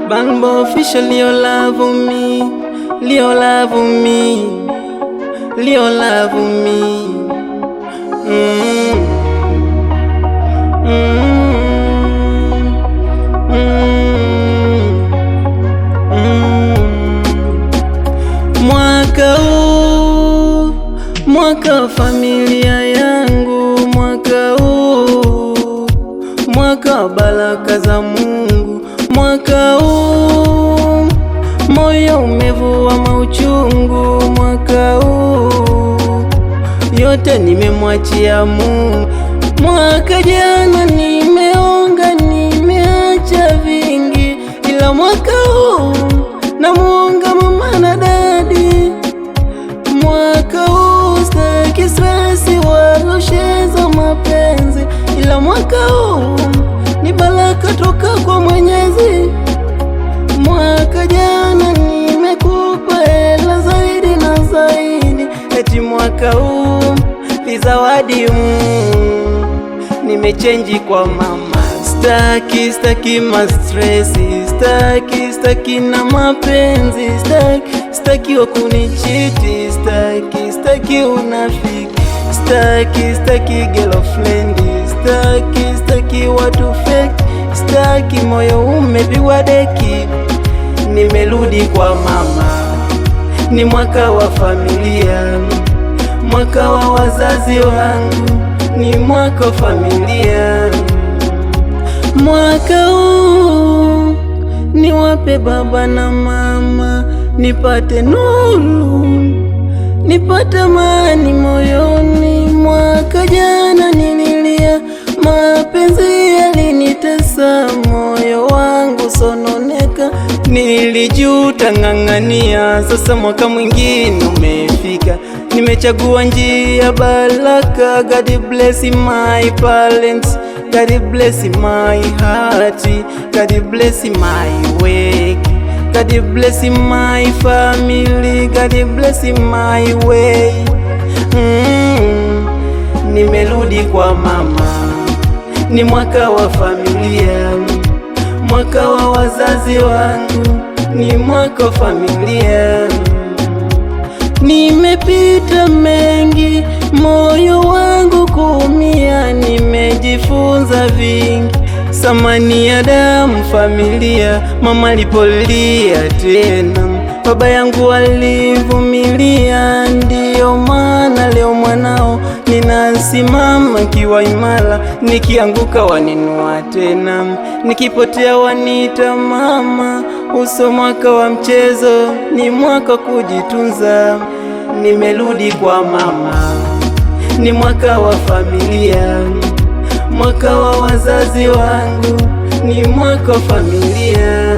Bangbo official, you love me, you love me, you love me. Mwaka huu, mwaka wa familia yangu, mwaka huu, mwaka wa baraka za Mungu, mwaka huu, moyo umevua mauchungu, mwaka huu, yote nimemwachia Mungu. Mwaka jana nimeonga, nimeacha vingi, ila mwaka huu namuonga mama na dadi. Mwaka huu sitaki stresi wala shezo mapenzi, ila mwaka huu ni baraka toka kwa Mwenyezi. Mwaka jana nimekupa hela zaidi na zaidi, eti mwaka huu ni zawadi nimechange kwa mama. Staki ma stresi, staki na mapenzi, staki wa kunichiti, staki unafiki, staki girlfriend, staki watu fake, staki moyo umepigwa deki. Nimerudi kwa mama, ni mwaka wa familia, mwaka wa wazazi wangu, ni mwaka wa familia. Mwaka huu niwape baba na mama, nipate nuru, nipate amani moyoni. Mwaka jana nililia, mapenzi yalinitesa, moyo wangu sononeka, nilijuta ng'ang'ania. Sasa mwaka mwingine umefika, nimechagua njia baraka. God bless my parents, God bless my heart, God bless my work, God bless my family, God bless my way. Nimerudi kwa mama, ni mwaka wa familia, mwaka wa wazazi wangu, ni mwaka wa familia. Nimepita mengi, moyo wangu kuumia, nimejifunza vingi, samani ya damu familia. Mama alipolia tena, baba yangu alivumilia, ndiyo maana leo mwanao ninasimama kiwa imara. Nikianguka waninua tena, nikipotea wanita mama. Uso mwaka wa mchezo, ni mwaka kujitunza. Nimerudi kwa mama, ni mwaka wa familia, mwaka wa wazazi wangu, ni mwaka wa familia.